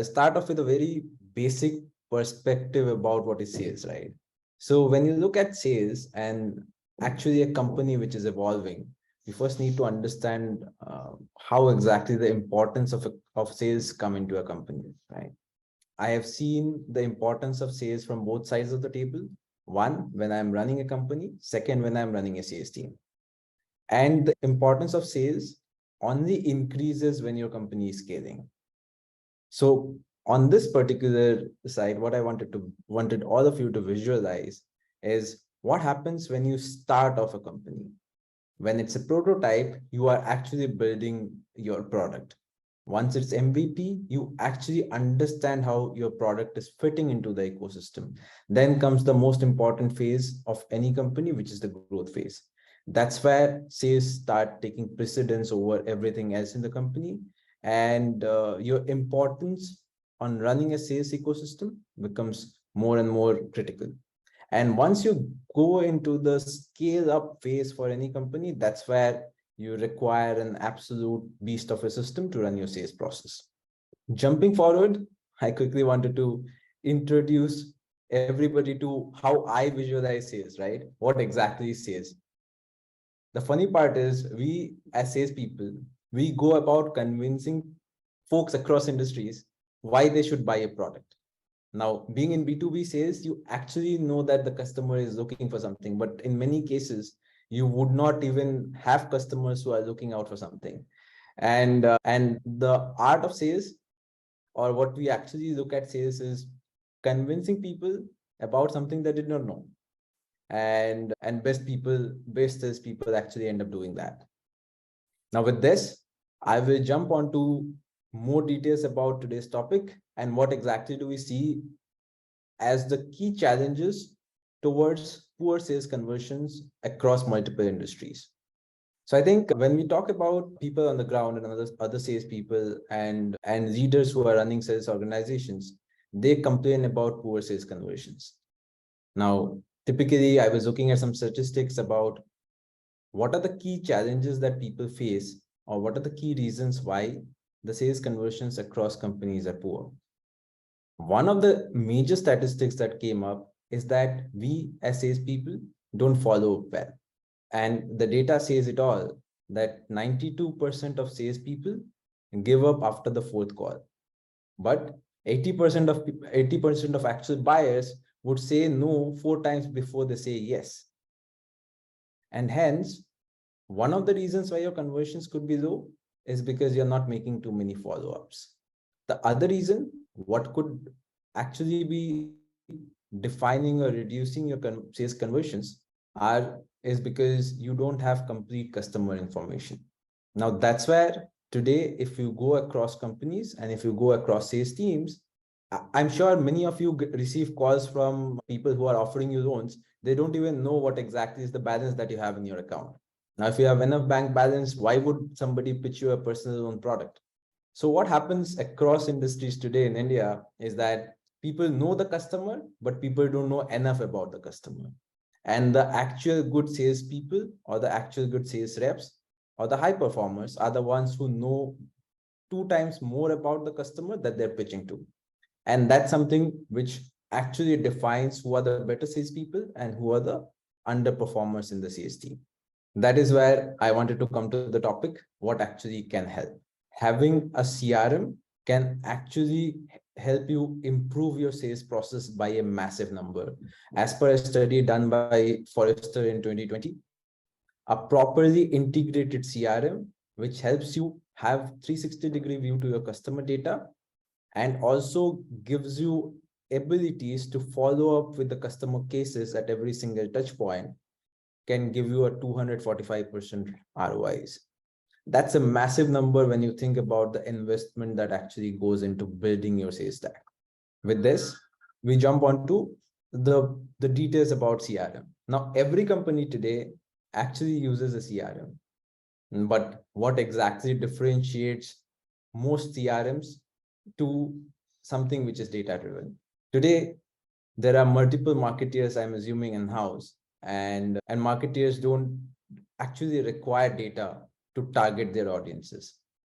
I'll start off with a very basic perspective about what is sales, right? So when you look at sales and actually a company which is evolving, you first need to understand how exactly the importance of sales come into a company, right? I have seen the importance of sales from both sides of the table. One, when I'm running a company. Second, when I'm running a sales team. And the importance of sales only increases when your company is scaling. So on this particular side, what I wanted all of you to visualize is what happens when you start off a company. When it's a prototype, you are actually building your product. Once it's MVP, you actually understand how your product is fitting into the ecosystem. Then comes the most important phase of any company, which is the growth phase. That's where sales start taking precedence over everything else in the company. And your importance on running a sales ecosystem becomes more and more critical. And once you go into the scale up phase for any company, that's where you require an absolute beast of a system to run your sales process. Jumping forward, I quickly wanted to introduce everybody to how I visualize sales, right? What exactly is sales? The funny part is we as salespeople, we go about convincing folks across industries why they should buy a product. Now, being in B2B sales, you actually know that the customer is looking for something, but in many cases, you would not even have customers who are looking out for something. And the art of sales, or what we actually look at sales, is convincing people about something they did not know. And best sales people actually end up doing that. Now, with this, I will jump on to more details about today's topic and what exactly do we see as the key challenges towards poor sales conversions across multiple industries. So I think when we talk about people on the ground and other sales people and leaders who are running sales organizations, they complain about poor sales conversions. Now, typically, I was looking at some statistics about what are the key challenges that people face, or what are the key reasons why the sales conversions across companies are poor. One of the major statistics that came up is that we as salespeople don't follow up well. And the data says it all, that 92% of salespeople give up after the fourth call. But 80% of actual buyers would say no 4 times before they say yes. And hence, one of the reasons why your conversions could be low is because you're not making too many follow-ups. The other reason, what could actually be defining or reducing your sales conversions is because you don't have complete customer information. Now, that's where today, if you go across companies and if you go across sales teams, I'm sure many of you receive calls from people who are offering you loans. They don't even know what exactly is the balance that you have in your account. Now, if you have enough bank balance, why would somebody pitch you a personal loan product? So what happens across industries today in India is that people know the customer, but people don't know enough about the customer. And the actual good salespeople or the actual good sales reps or the high performers are the ones who know 2 times more about the customer that they're pitching to. And that's something which actually defines who are the better salespeople and who are the underperformers in the sales team. That is where I wanted to come to the topic, what actually can help. Having a CRM can actually help you improve your sales process by a massive number. As per a study done by Forrester in 2020, a properly integrated CRM, which helps you have 360-degree view to your customer data and also gives you abilities to follow up with the customer cases at every single touch point, can give you a 245% ROIs. That's a massive number when you think about the investment that actually goes into building your sales stack. With this, we jump on to the details about CRM. Now, every company today actually uses a CRM, but what exactly differentiates most CRMs to something which is data driven? Today, there are multiple marketeers, I'm assuming, in-house, and marketeers don't actually require data to target their audiences.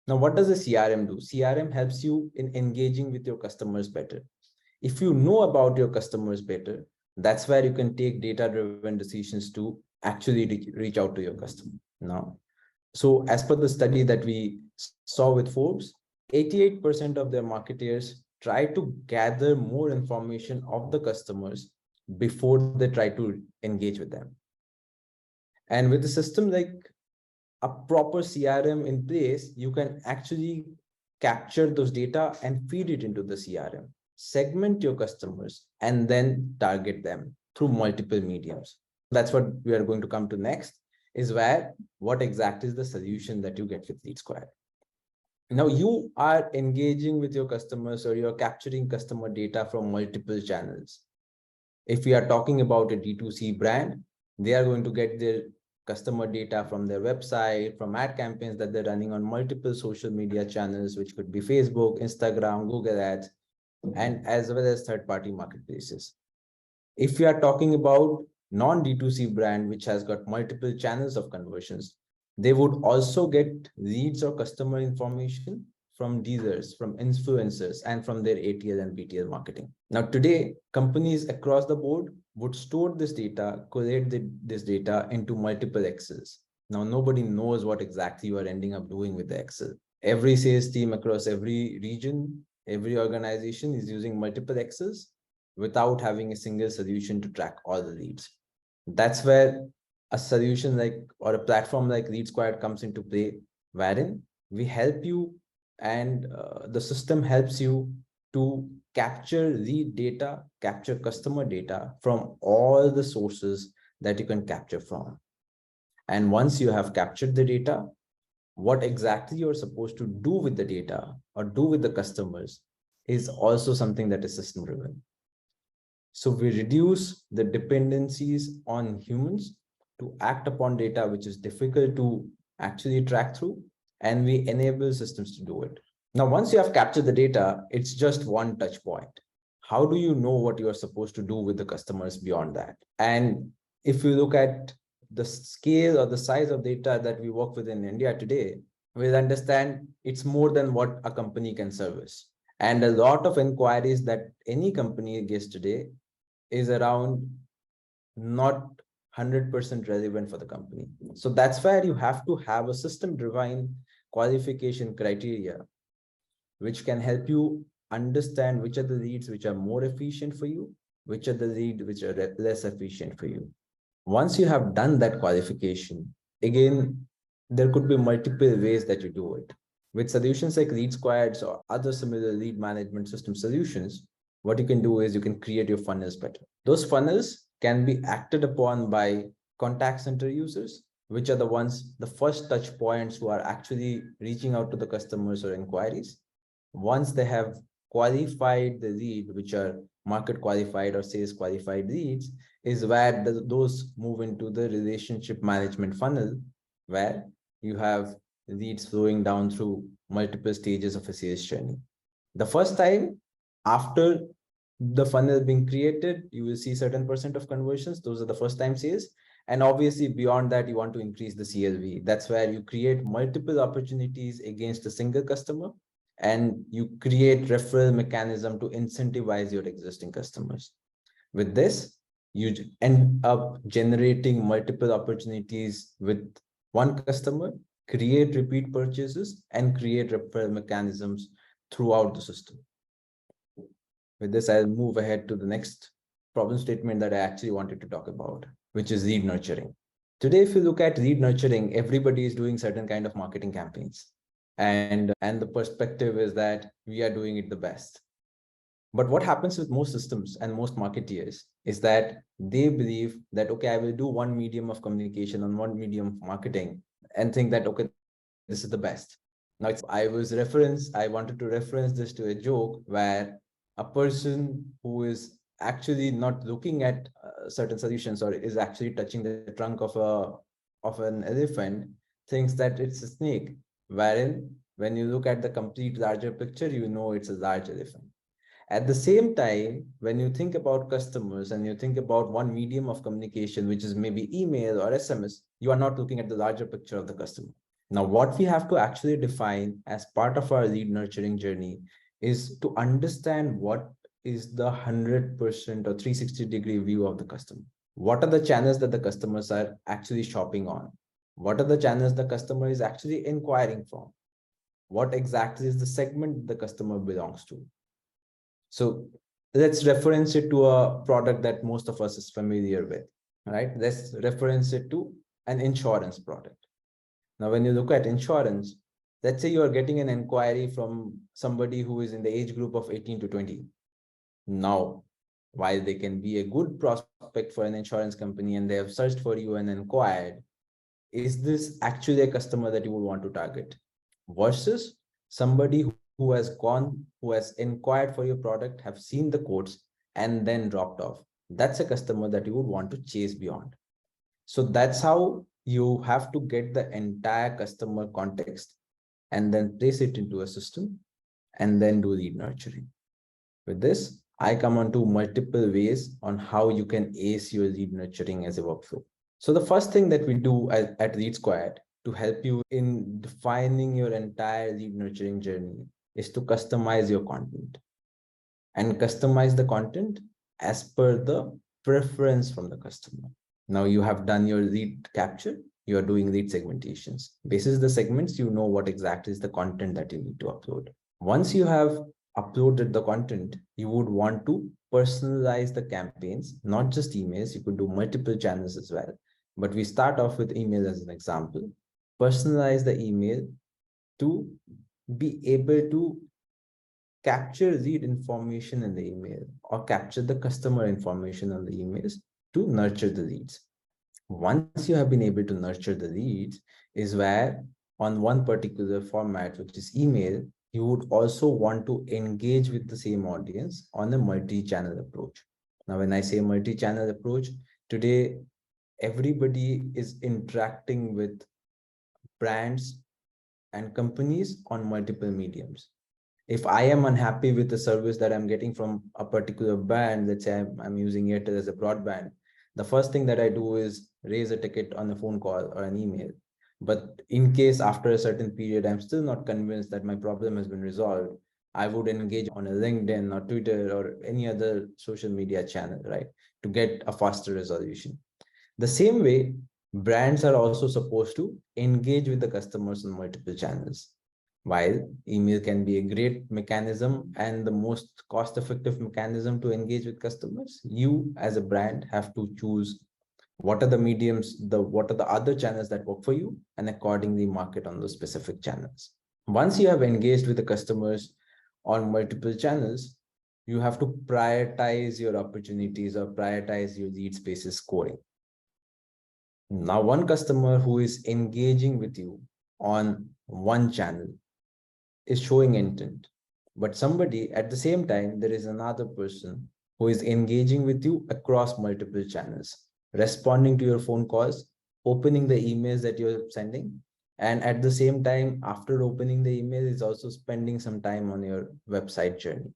Now, what does a CRM do? CRM helps you in engaging with your customers better. If you know about your customers better, that's where you can take data-driven decisions to actually reach out to your customer. Now, so as per the study that we saw with Forbes, 88% of their marketeers try to gather more information of the customers before they try to engage with them. And with a system like a proper CRM in place, you can actually capture those data and feed it into the CRM, segment your customers, and then target them through multiple mediums. That's what we are going to come to next, is where what exactly is the solution that you get with Leadsquared. Now you are engaging with your customers, or you're capturing customer data from multiple channels. If we are talking about a D2C brand, they are going to get their customer data from their website, from ad campaigns that they're running on multiple social media channels, which could be Facebook, Instagram, Google Ads, and as well as third-party marketplaces. If we are talking about non-D2C brand, which has got multiple channels of conversions, they would also get leads or customer information from dealers, from influencers, and from their ATL and BTL marketing. Now, today, companies across the board would store this data, collate this data into multiple Excels. Now, nobody knows what exactly you are ending up doing with the Excel. Every sales team across every region, every organization is using multiple Excels without having a single solution to track all the leads. That's where a solution like, or a platform like Leadsquared comes into play, wherein we help you, and the system helps you to capture lead data, capture customer data from all the sources that you can capture from. And once you have captured the data, what exactly you're supposed to do with the data or do with the customers is also something that is system driven. So we reduce the dependencies on humans to act upon data which is difficult to actually track through, and we enable systems to do it. Now, once you have captured the data, it's just one touch point. How do you know what you are supposed to do with the customers beyond that? And if you look at the scale or the size of data that we work with in India today, we'll understand it's more than what a company can service. And a lot of inquiries that any company gets today is around not 100% relevant for the company. So that's where you have to have a system-driven qualification criteria, which can help you understand which are the leads which are more efficient for you, which are the leads which are less efficient for you. Once you have done that qualification, again, there could be multiple ways that you do it. With solutions like Leadsquared or other similar lead management system solutions, what you can do is you can create your funnels better. Those funnels can be acted upon by contact center users, which are the ones, the first touch points who are actually reaching out to the customers or inquiries. Once they have qualified the lead, which are market qualified or sales qualified leads, is where those move into the relationship management funnel, where you have leads flowing down through multiple stages of a sales journey. The first time after the funnel being created, you will see certain percent of conversions. Those are the first time sales. And obviously beyond that, you want to increase the CLV. That's where you create multiple opportunities against a single customer, and you create referral mechanism to incentivize your existing customers. With this, you end up generating multiple opportunities with one customer, create repeat purchases, and create referral mechanisms throughout the system. With this, I'll move ahead to the next problem statement that I actually wanted to talk about, which is lead nurturing. Today, if you look at lead nurturing, everybody is doing certain kind of marketing campaigns. And the perspective is that we are doing it the best. But what happens with most systems and most marketeers is that they believe that, okay, I will do one medium of communication on one medium of marketing and think that, okay, this is the best. Now, I wanted to reference this to a joke where a person who is actually not looking at certain solutions, or is actually touching the trunk of an elephant, thinks that it's a snake, wherein when you look at the complete larger picture, you know it's a large elephant. At the same time, when you think about customers and you think about one medium of communication, which is maybe email or SMS, you are not looking at the larger picture of the customer. Now, what we have to actually define as part of our lead nurturing journey is to understand what is the 100% or 360-degree view of the customer. What are the channels that the customers are actually shopping on? What are the channels the customer is actually inquiring from? What exactly is the segment the customer belongs to? So let's reference it to a product that most of us is familiar with, right? Let's reference it to an insurance product. Now, when you look at insurance, let's say you are getting an inquiry from somebody who is in the age group of 18 to 20. Now, while they can be a good prospect for an insurance company and they have searched for you and inquired, is this actually a customer that you would want to target? Versus somebody who has gone, who has inquired for your product, have seen the quotes, and then dropped off. That's a customer that you would want to chase beyond. So that's how you have to get the entire customer context and then place it into a system and then do lead nurturing. With this, I come on to multiple ways on how you can ace your lead nurturing as a workflow. So the first thing that we do at Leadsquared to help you in defining your entire lead nurturing journey is to customize your content and customize the content as per the preference from the customer. Now you have done your lead capture, you are doing lead segmentations. Basis the segments, you know what exactly is the content that you need to upload. Once you have uploaded the content, you would want to personalize the campaigns, not just emails. You could do multiple channels as well. But we start off with email as an example. Personalize the email to be able to capture lead information in the email or capture the customer information on the emails to nurture the leads. Once you have been able to nurture the leads is where on one particular format, which is email, you would also want to engage with the same audience on a multi-channel approach. Now, when I say multi-channel approach, today, everybody is interacting with brands and companies on multiple mediums. If I am unhappy with the service that I'm getting from a particular brand, let's say I'm using it as a broadband, the first thing that I do is raise a ticket on a phone call or an email. But in case after a certain period, I'm still not convinced that my problem has been resolved, I would engage on a LinkedIn or Twitter or any other social media channel, right, to get a faster resolution. The same way, brands are also supposed to engage with the customers on multiple channels. While email can be a great mechanism and the most cost-effective mechanism to engage with customers, you as a brand have to choose what are the mediums, what are the other channels that work for you, and accordingly market on those specific channels. Once you have engaged with the customers on multiple channels, you have to prioritize your opportunities or prioritize your lead spaces scoring. Now, one customer who is engaging with you on one channel is showing intent, but somebody at the same time, there is another person who is engaging with you across multiple channels, responding to your phone calls, opening the emails that you're sending, and at the same time, after opening the email, is also spending some time on your website journey.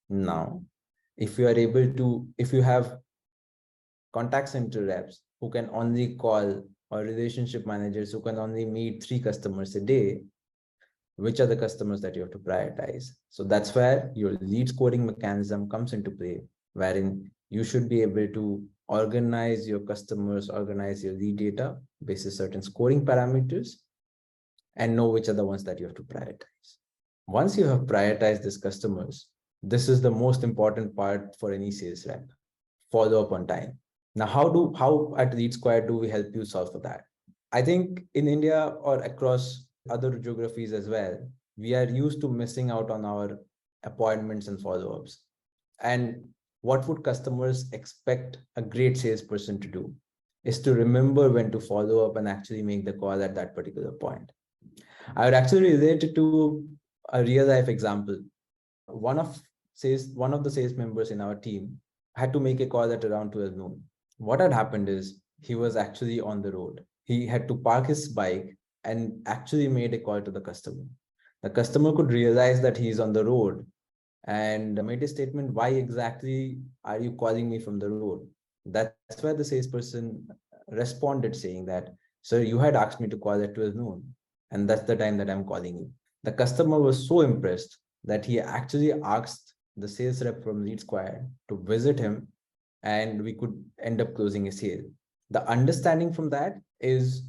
Now, if you have contact center reps who can only call, or relationship managers who can only meet 3 customers a day, which are the customers that you have to prioritize? So that's where your lead scoring mechanism comes into play, wherein you should be able to organize your customers, organize your lead data based on certain scoring parameters, and know which are the ones that you have to prioritize. Once you have prioritized these customers, this is the most important part for any sales rep: follow up on time. Now, how at Leadsquared do we help you solve for that? I think in India or across other geographies as well, we are used to missing out on our appointments and follow-ups. And what would customers expect a great salesperson to do is to remember when to follow up and actually make the call at that particular point. I would actually relate it to a real life example. One of the sales members in our team had to make a call at around 12 noon. What had happened is he was actually on the road. He had to park his bike and actually made a call to the customer. The customer could realize that he's on the road and made a statement, why exactly are you calling me from the road? That's where the salesperson responded saying that, "Sir, you had asked me to call at 12 noon, and that's the time that I'm calling you." The customer was so impressed that he actually asked the sales rep from Leadsquared to visit him, and we could end up closing a sale. The understanding from that is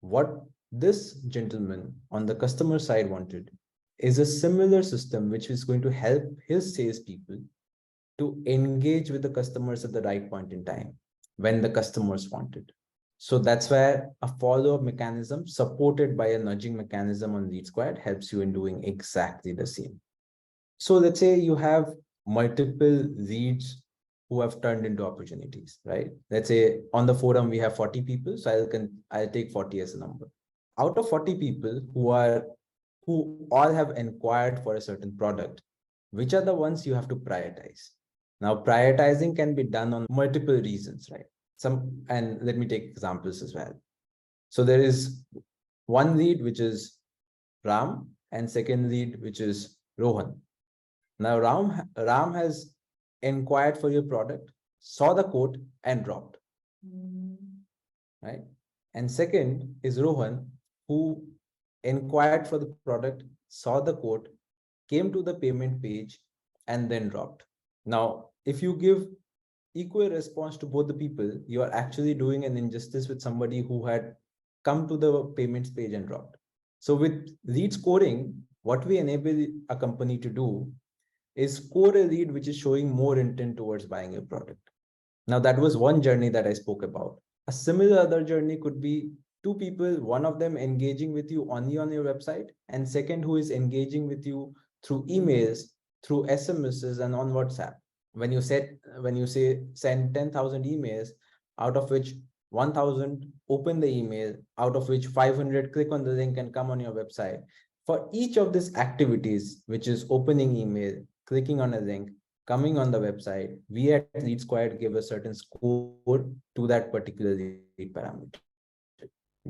what this gentleman on the customer side wanted is a similar system which is going to help his salespeople to engage with the customers at the right point in time when the customers want it. So that's where a follow-up mechanism supported by a nudging mechanism on Leadsquared helps you in doing exactly the same. So let's say you have multiple leads who have turned into opportunities, right? Let's say on the forum we have 40 people, so I'll take 40 as a number. Out of 40 people who all have inquired for a certain product, which are the ones you have to prioritize? Now, prioritizing can be done on multiple reasons, right? And let me take examples as well. So there is one lead which is Ram, and second lead which is Rohan. Now, Ram has inquired for your product, saw the quote, and dropped, right? And second is Rohan, who inquired for the product, saw the quote, came to the payment page, and then dropped. Now, if you give equal response to both the people, you are actually doing an injustice with somebody who had come to the payments page and dropped. So with lead scoring, what we enable a company to do is score a lead which is showing more intent towards buying your product. Now, that was one journey that I spoke about. A similar other journey could be two people, one of them engaging with you only on your website, and second who is engaging with you through emails, through SMSs, and on WhatsApp. When you say send 10,000 emails, out of which 1,000 open the email, out of which 500 click on the link and come on your website. For each of these activities, which is opening email, clicking on a link, coming on the website, we at Leadsquared give a certain score to that particular lead parameter.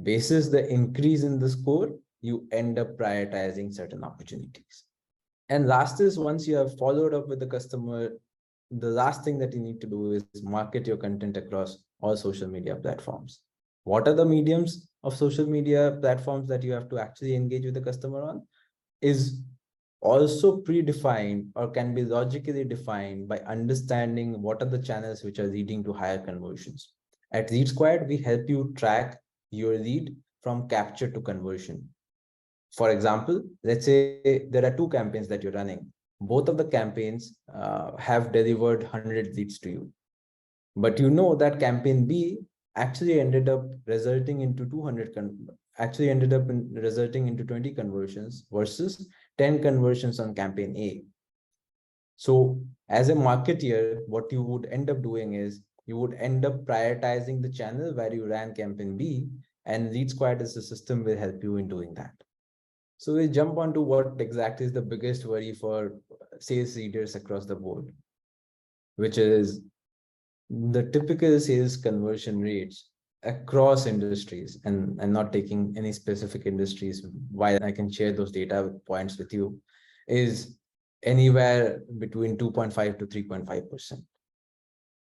Basis the increase in the score, you end up prioritizing certain opportunities. And last is, once you have followed up with the customer, the last thing that you need to do is market your content across all social media platforms. What are the mediums of social media platforms that you have to actually engage with the customer on? Is also predefined or can be logically defined by understanding what are the channels which are leading to higher conversions. At Leadsquared, we help you track your lead from capture to conversion. For example, let's say there are two campaigns that you're running. Both of the campaigns have delivered 100 leads to you. But you know that campaign B actually ended up resulting into 20 conversions versus 10 conversions on campaign A. So as a marketeer, what you would end up doing is you would end up prioritizing the channel where you ran campaign B, and Leadsquared as a system will help you in doing that. So we jump on to what exactly is the biggest worry for sales leaders across the board, which is the typical sales conversion rates across industries, and I'm not taking any specific industries while I can share those data points with you, is anywhere between 2.5 to 3.5%.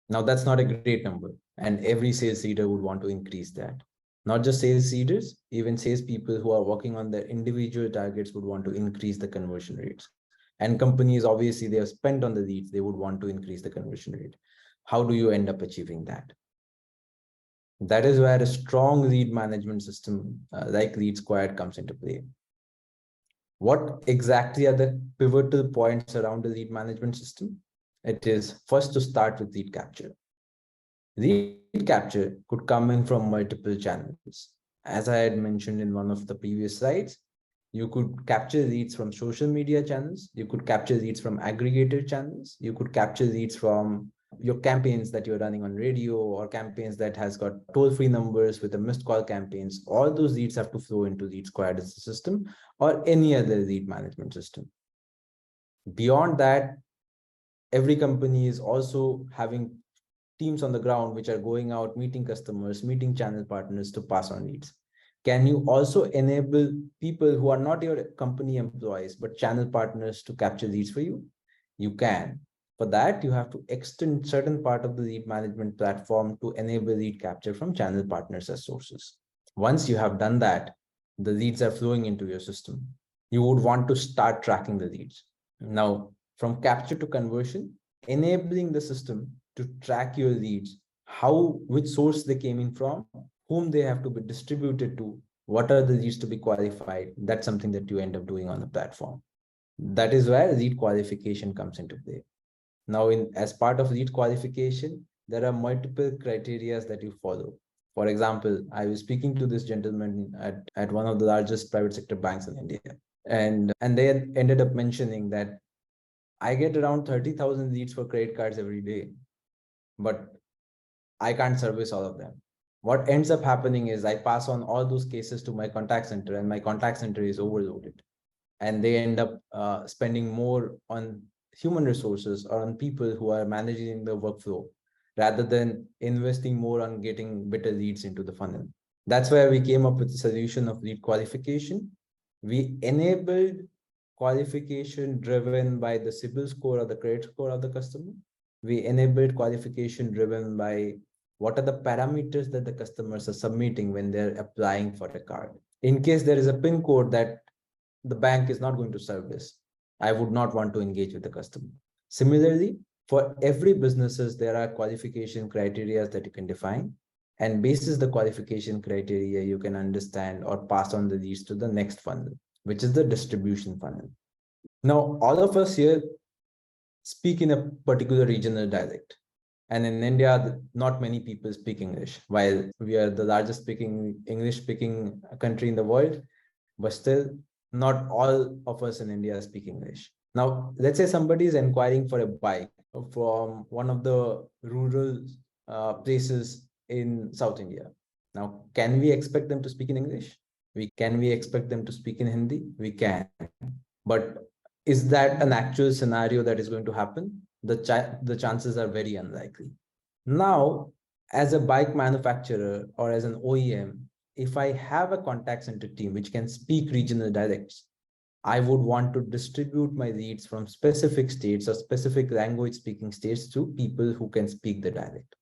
Now, that's not a great number, and every sales leader would want to increase that. Not just sales leaders, even sales people who are working on their individual targets would want to increase the conversion rates. And companies, obviously, they have spent on the leads, they would want to increase the conversion rate. How do you end up achieving that? That is where a strong lead management system like Leadsquared comes into play. What exactly are the pivotal points around the lead management system? It is first to start with lead capture. Lead capture could come in from multiple channels. As I had mentioned in one of the previous slides, you could capture leads from social media channels. You could capture leads from aggregator channels. You could capture leads from your campaigns that you're running on radio, or campaigns that has got toll-free numbers with a missed call campaigns. All those leads have to flow into Leadsquared as a system or any other lead management system. Beyond that, every company is also having teams on the ground which are going out, meeting customers, meeting channel partners to pass on leads. Can you also enable people who are not your company employees, but channel partners to capture leads for you? You can. For that, you have to extend certain part of the lead management platform to enable lead capture from channel partners as sources. Once you have done that, the leads are flowing into your system. You would want to start tracking the leads. Now, from capture to conversion, enabling the system to track your leads, which source they came in from, whom they have to be distributed to, what are the leads to be qualified. That's something that you end up doing on the platform. That is where lead qualification comes into play. Now, as part of lead qualification, there are multiple criteria that you follow. For example, I was speaking to this gentleman at one of the largest private sector banks in India, and they ended up mentioning that I get around 30,000 leads for credit cards every day, but I can't service all of them. What ends up happening is I pass on all those cases to my contact center, and my contact center is overloaded, and they end up spending more on human resources or on people who are managing the workflow rather than investing more on getting better leads into the funnel. That's where we came up with the solution of lead qualification. We enabled qualification driven by the CIBIL score or the credit score of the customer. We enabled qualification driven by what are the parameters that the customers are submitting when they're applying for a card. In case there is a PIN code that the bank is not going to service, I would not want to engage with the customer. Similarly, for every businesses, there are qualification criteria that you can define, and basis the qualification criteria, you can understand or pass on the leads to the next funnel, which is the distribution funnel. Now, all of us here speak in a particular regional dialect. And in India, not many people speak English, while we are the largest English speaking country in the world, but still not all of us in India speak English. Now, let's say somebody is inquiring for a bike from one of the rural places in South India. Now, can we expect them to speak in English? Can we expect them to speak in Hindi? We can. But is that an actual scenario that is going to happen? The chances are very unlikely. Now, as a bike manufacturer or as an OEM, if I have a contact center team which can speak regional dialects, I would want to distribute my leads from specific states or specific language speaking states to people who can speak the dialect.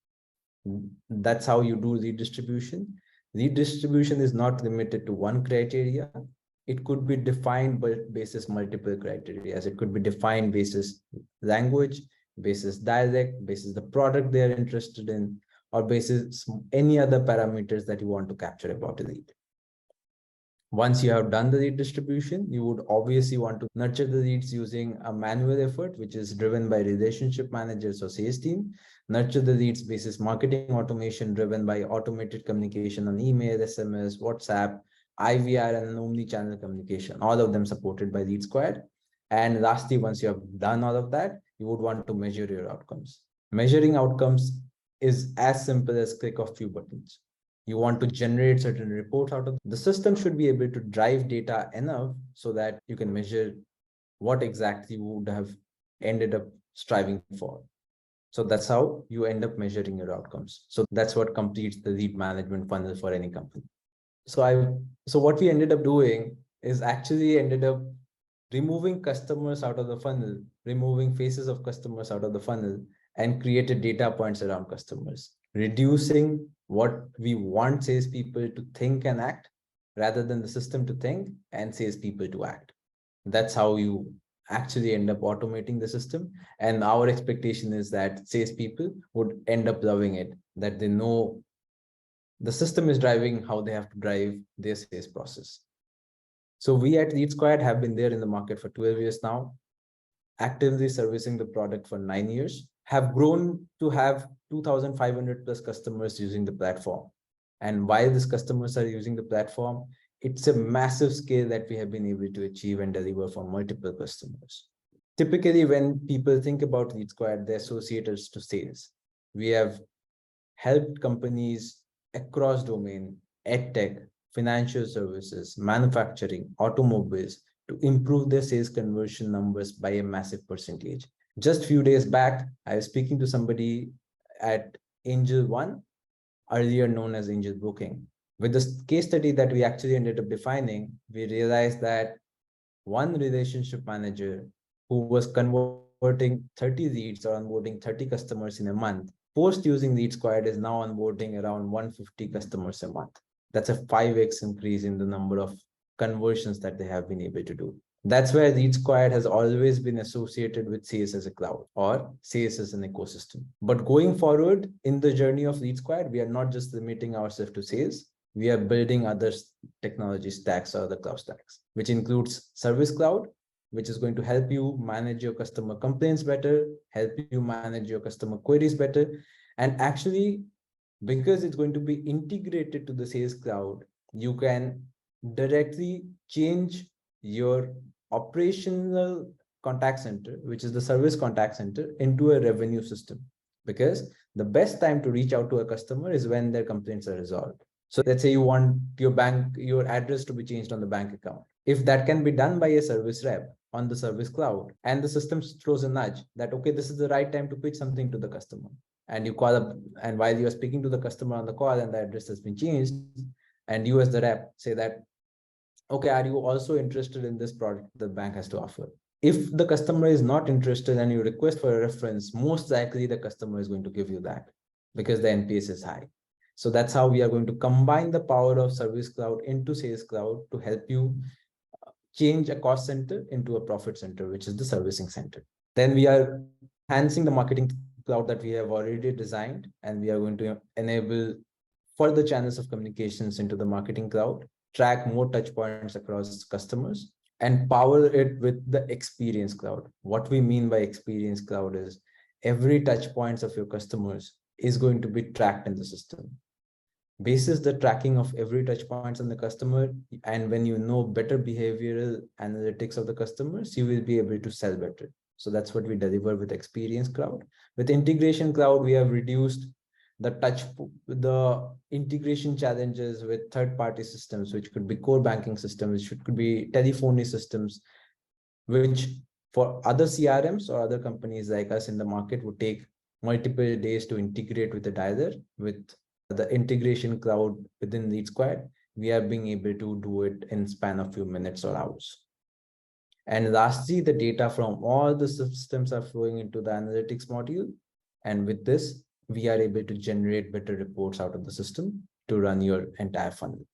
That's how you do lead distribution. Lead distribution is not limited to one criteria. It could be defined by basis multiple criteria. It could be defined basis language, basis dialect, basis the product they are interested in, or basis any other parameters that you want to capture about a lead. Once you have done the lead distribution, you would obviously want to nurture the leads using a manual effort, which is driven by relationship managers or sales team. Nurture the leads basis marketing automation driven by automated communication on email, SMS, WhatsApp, IVR, and omni-channel communication, all of them supported by Leadsquared. And lastly, once you have done all of that, you would want to measure your outcomes. Measuring outcomes is as simple as click of few buttons. You want to generate certain reports out of the system, should be able to drive data enough so that you can measure what exactly you would have ended up striving for. So that's how you end up measuring your outcomes. So that's what completes the lead management funnel for any company. So what we ended up doing is actually ended up removing customers out of the funnel, removing faces of customers out of the funnel, and created data points around customers, reducing what we want salespeople to think and act rather than the system to think and salespeople to act. That's how you actually end up automating the system. And our expectation is that salespeople would end up loving it, that they know the system is driving how they have to drive their sales process. So we at Leadsquared have been there in the market for 12 years now, actively servicing the product for 9 years, have grown to have 2,500 plus customers using the platform. And while these customers are using the platform, it's a massive scale that we have been able to achieve and deliver for multiple customers. Typically, when people think about Leadsquared, they associate us to sales. We have helped companies across domain, edtech, financial services, manufacturing, automobiles to improve their sales conversion numbers by a massive percentage. Just a few days back, I was speaking to somebody at Angel One, earlier known as Angel Booking. With the case study that we actually ended up defining, we realized that one relationship manager who was converting 30 leads or onboarding 30 customers in a month, post using Leadsquared is now onboarding around 150 customers a month. That's a 5x increase in the number of conversions that they have been able to do. That's where Leadsquared has always been associated with sales as a cloud or sales as an ecosystem. But going forward in the journey of Leadsquared, we are not just limiting ourselves to sales. We are building other technology stacks or the cloud stacks, which includes Service Cloud, which is going to help you manage your customer complaints better, help you manage your customer queries better. And actually, because it's going to be integrated to the Sales Cloud, you can directly change your operational contact center, which is the service contact center, into a revenue system. Because the best time to reach out to a customer is when their complaints are resolved. So let's say you want your address to be changed on the bank account. If that can be done by a service rep on the Service Cloud, and the system throws a nudge that, okay, this is the right time to pitch something to the customer, and you call up, and while you are speaking to the customer on the call and the address has been changed, and you as the rep say that, okay, are you also interested in this product the bank has to offer? If the customer is not interested and you request for a reference, most likely the customer is going to give you that because the NPS is high. So that's how we are going to combine the power of Service Cloud into Sales Cloud to help you change a cost center into a profit center, which is the servicing center. Then we are enhancing the marketing cloud that we have already designed, and we are going to enable further channels of communications into the marketing cloud, track more touch points across customers, and power it with the experience cloud. What we mean by experience cloud is every touch points of your customers is going to be tracked in the system. Basis the tracking of every touch points on the customer, and when you know better behavioral analytics of the customers, you will be able to sell better. So that's what we deliver with Experience Cloud. With Integration Cloud, we have reduced the integration challenges with third-party systems, which could be core banking systems, which could be telephony systems, which for other CRMs or other companies like us in the market would take multiple days to integrate with the dialer. With the Integration Cloud within Leadsquared, we are being able to do it in span of few minutes or hours. And lastly, the data from all the systems are flowing into the analytics module. And with this, we are able to generate better reports out of the system to run your entire funnel.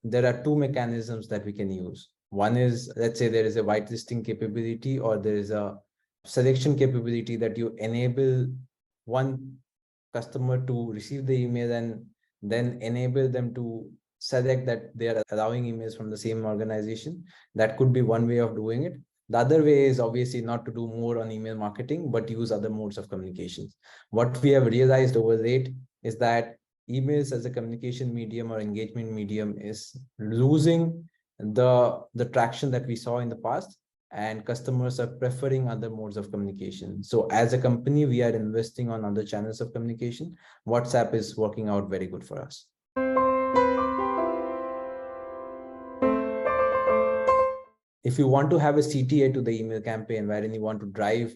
There are two mechanisms that we can use. One is, let's say there is a whitelisting capability or there is a selection capability that you enable one customer to receive the email and then enable them to select that they are allowing emails from the same organization. That could be one way of doing it. The other way is obviously not to do more on email marketing, but use other modes of communications. What we have realized over late is that emails as a communication medium or engagement medium is losing the traction that we saw in the past, and customers are preferring other modes of communication. So as a company, we are investing on other channels of communication. WhatsApp is working out very good for us. If you want to have a CTA to the email campaign wherein you want to drive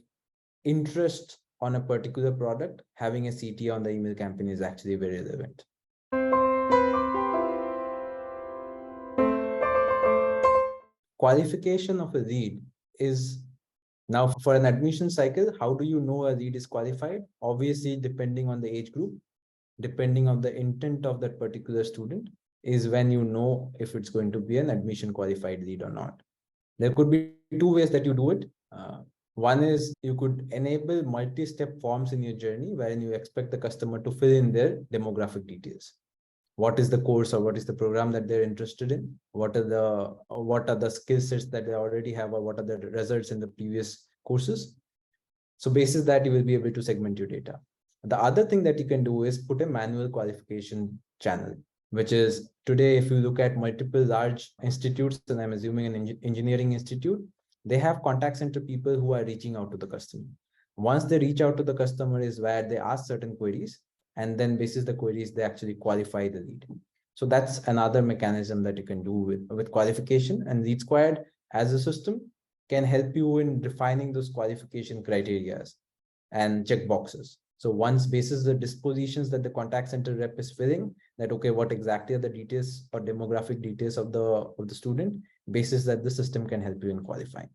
interest on a particular product, having a CTA on the email campaign is actually very relevant. Qualification of a lead is now for an admission cycle. How do you know a lead is qualified? Obviously, depending on the age group, depending on the intent of that particular student, is when you know if it's going to be an admission qualified lead or not. There could be two ways that you do it. One is you could enable multi-step forms in your journey wherein you expect the customer to fill in their demographic details. What is the course or what is the program that they're interested in? What are the skill sets that they already have, or what are the results in the previous courses? So basis that, you will be able to segment your data. The other thing that you can do is put a manual qualification channel, which is today, if you look at multiple large institutes, and I'm assuming an engineering institute, they have contact center people who are reaching out to the customer. Once they reach out to the customer is where they ask certain queries, and then basis the queries, they actually qualify the lead. So that's another mechanism that you can do with qualification, and Leadsquared as a system can help you in defining those qualification criteria and checkboxes. So once basis the dispositions that the contact center rep is filling, that okay, what exactly are the details or demographic details of the student, basis that the system can help you in qualifying.